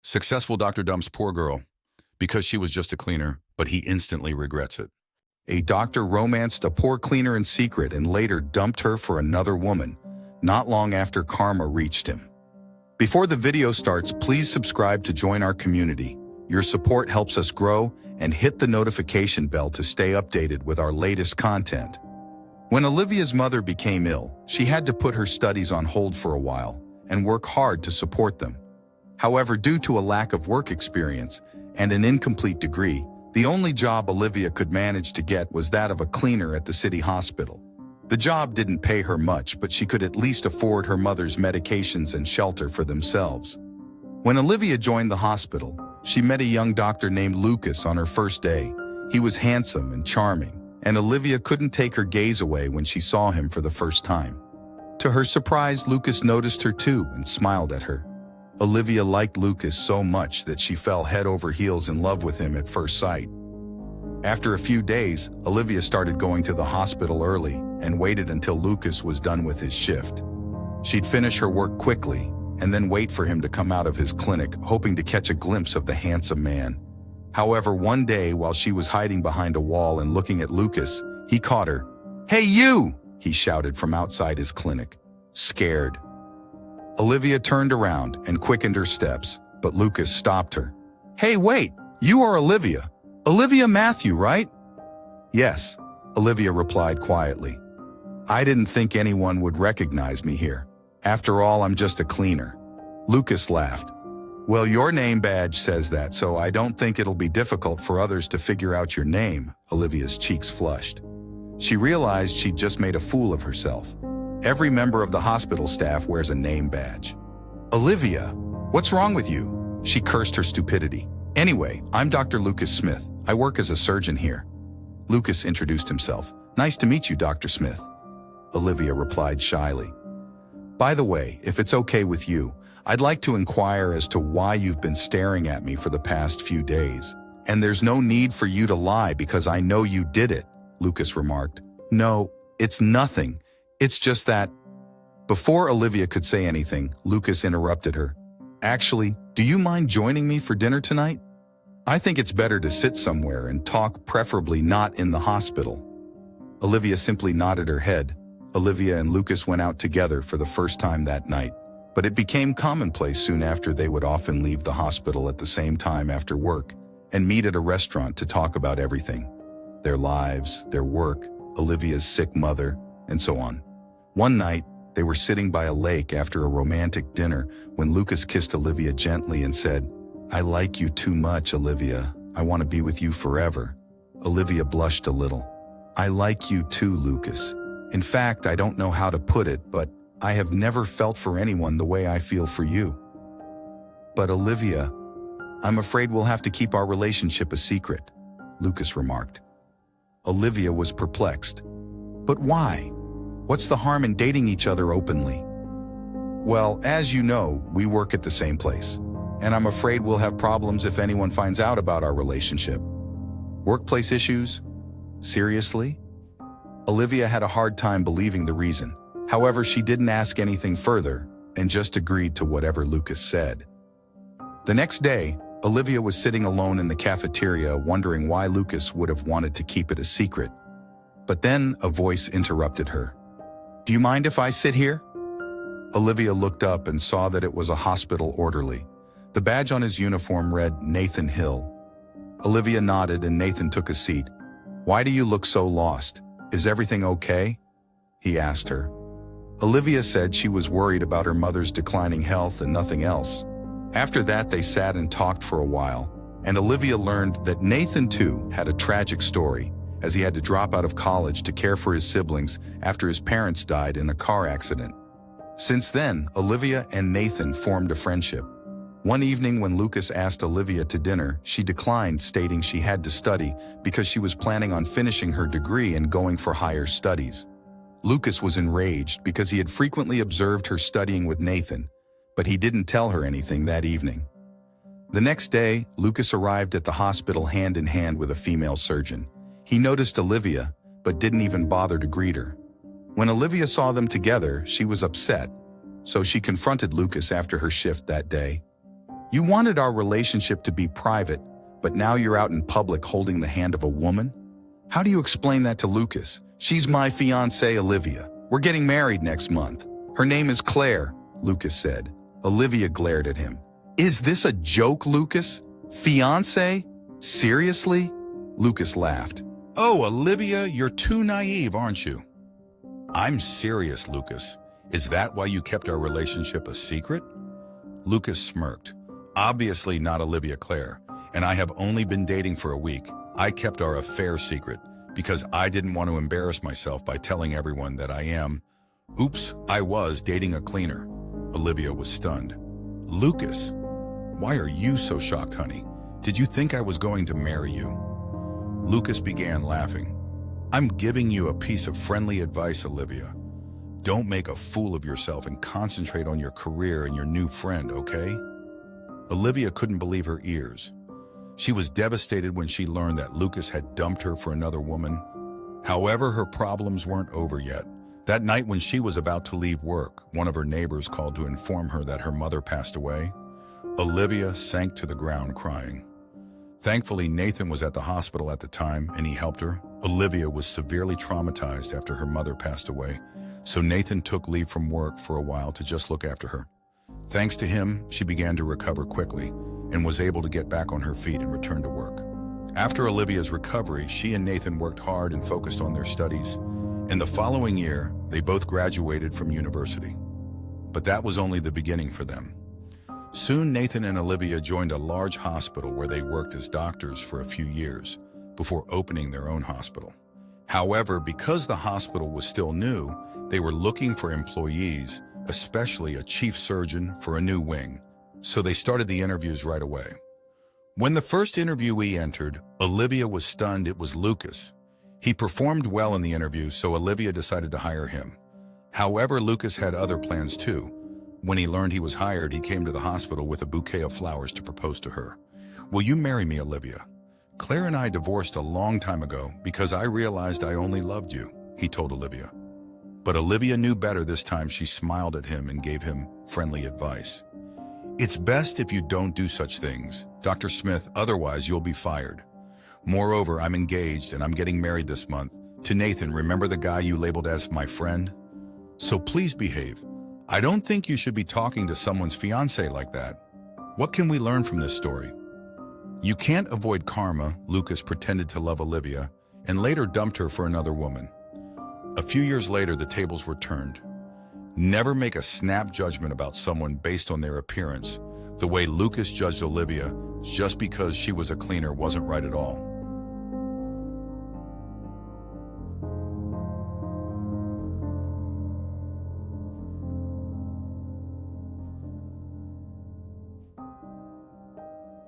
Successful doctor dumps poor girl because she was just a cleaner, but he instantly regrets it. A doctor romanced a poor cleaner in secret and later dumped her for another woman, not long after karma reached him. Before the video starts, please subscribe to join our community. Your support helps us grow, and hit the notification bell to stay updated with our latest content. When Olivia's mother became ill, she had to put her studies on hold for a while and work hard to support them. However, due to a lack of work experience and an incomplete degree, the only job Olivia could manage to get was that of a cleaner at the city hospital. The job didn't pay her much, but she could at least afford her mother's medications and shelter for themselves. When Olivia joined the hospital, she met a young doctor named Lucas on her first day. He was handsome and charming, and Olivia couldn't take her gaze away when she saw him for the first time. To her surprise, Lucas noticed her too and smiled at her. Olivia liked Lucas so much that she fell head over heels in love with him at first sight. After a few days, Olivia started going to the hospital early and waited until Lucas was done with his shift. She'd finish her work quickly and then wait for him to come out of his clinic, hoping to catch a glimpse of the handsome man. However, one day, while she was hiding behind a wall and looking at Lucas, he caught her. "Hey, you!" he shouted from outside his clinic, scared. Olivia turned around and quickened her steps, but Lucas stopped her. "Hey, wait! You are Olivia. Olivia Matthew, right?" "Yes," Olivia replied quietly. "I didn't think anyone would recognize me here. After all, I'm just a cleaner." Lucas laughed. "Well, your name badge says that, so I don't think it'll be difficult for others to figure out your name." Olivia's cheeks flushed. She realized she'd just made a fool of herself. Every member of the hospital staff wears a name badge. "Olivia, what's wrong with you?" She cursed her stupidity. "Anyway, I'm Dr. Lucas Smith. I work as a surgeon here." Lucas introduced himself. "Nice to meet you, Dr. Smith." Olivia replied shyly. "By the way, if it's okay with you, I'd like to inquire as to why you've been staring at me for the past few days. And there's no need for you to lie because I know you did it," Lucas remarked. "No, it's nothing. It's just that..." Before Olivia could say anything, Lucas interrupted her. "Actually, do you mind joining me for dinner tonight? I think it's better to sit somewhere and talk, preferably not in the hospital." Olivia simply nodded her head. Olivia and Lucas went out together for the first time that night, but it became commonplace soon after. They would often leave the hospital at the same time after work and meet at a restaurant to talk about everything. Their lives, their work, Olivia's sick mother, and so on. One night, they were sitting by a lake after a romantic dinner when Lucas kissed Olivia gently and said, "I like you too much, Olivia. I want to be with you forever." Olivia blushed a little. "I like you too, Lucas. In fact, I don't know how to put it, but I have never felt for anyone the way I feel for you." "But Olivia, I'm afraid we'll have to keep our relationship a secret," Lucas remarked. Olivia was perplexed. "But why? What's the harm in dating each other openly?" "Well, as you know, we work at the same place, and I'm afraid we'll have problems if anyone finds out about our relationship." "Workplace issues? Seriously?" Olivia had a hard time believing the reason. However, she didn't ask anything further and just agreed to whatever Lucas said. The next day, Olivia was sitting alone in the cafeteria wondering why Lucas would have wanted to keep it a secret. But then a voice interrupted her. "Do you mind if I sit here?" Olivia looked up and saw that it was a hospital orderly. The badge on his uniform read Nathan Hill. Olivia nodded and Nathan took a seat. "Why do you look so lost? Is everything okay?" he asked her. Olivia said she was worried about her mother's declining health and nothing else. After that, they sat and talked for a while, and Olivia learned that Nathan too had a tragic story, as he had to drop out of college to care for his siblings after his parents died in a car accident. Since then, Olivia and Nathan formed a friendship. One evening when Lucas asked Olivia to dinner, she declined, stating she had to study because she was planning on finishing her degree and going for higher studies. Lucas was enraged because he had frequently observed her studying with Nathan, but he didn't tell her anything that evening. The next day, Lucas arrived at the hospital hand in hand with a female surgeon. He noticed Olivia, but didn't even bother to greet her. When Olivia saw them together, she was upset, so she confronted Lucas after her shift that day. You wanted our relationship to be private, but now you're out in public holding the hand of a woman? How do you explain that to Lucas? She's my fiancée, Olivia. We're getting married next month. Her name is Claire, Lucas said. Olivia glared at him. Is this a joke, Lucas? Fiancé? Seriously? Lucas laughed. Oh, Olivia, you're too naive, aren't you? I'm serious, Lucas. Is that why you kept our relationship a secret? Lucas smirked. Obviously not Olivia Claire, and I have only been dating for a week. I kept our affair secret because I didn't want to embarrass myself by telling everyone that I was dating a cleaner. Olivia was stunned. Lucas, why are you so shocked, honey? Did you think I was going to marry you? Lucas began laughing. I'm giving you a piece of friendly advice, Olivia. Don't make a fool of yourself and concentrate on your career and your new friend, okay? Olivia couldn't believe her ears. She was devastated when she learned that Lucas had dumped her for another woman. However, her problems weren't over yet. That night when she was about to leave work, one of her neighbors called to inform her that her mother passed away. Olivia sank to the ground crying. Thankfully, Nathan was at the hospital at the time and he helped her. Olivia was severely traumatized after her mother passed away, so Nathan took leave from work for a while to just look after her. Thanks to him, she began to recover quickly and was able to get back on her feet and return to work. After Olivia's recovery, she and Nathan worked hard and focused on their studies. In the following year, they both graduated from university. But that was only the beginning for them. Soon, Nathan and Olivia joined a large hospital where they worked as doctors for a few years before opening their own hospital. However, because the hospital was still new, they were looking for employees, especially a chief surgeon for a new wing. So they started the interviews right away. When the first interviewee entered, Olivia was stunned it was Lucas. He performed well in the interview, so Olivia decided to hire him. However, Lucas had other plans too. When he learned he was hired, he came to the hospital with a bouquet of flowers to propose to her. Will you marry me, Olivia? Claire and I divorced a long time ago because I realized I only loved you, he told Olivia. But Olivia knew better this time. She smiled at him and gave him friendly advice. It's best if you don't do such things, Dr. Smith, otherwise you'll be fired. Moreover, I'm engaged and I'm getting married this month to Nathan. Remember the guy you labeled as my friend? So please behave. I don't think you should be talking to someone's fiancé like that. What can we learn from this story? You can't avoid karma. Lucas pretended to love Olivia and later dumped her for another woman. A few years later, the tables were turned. Never make a snap judgment about someone based on their appearance. The way Lucas judged Olivia just because she was a cleaner wasn't right at all.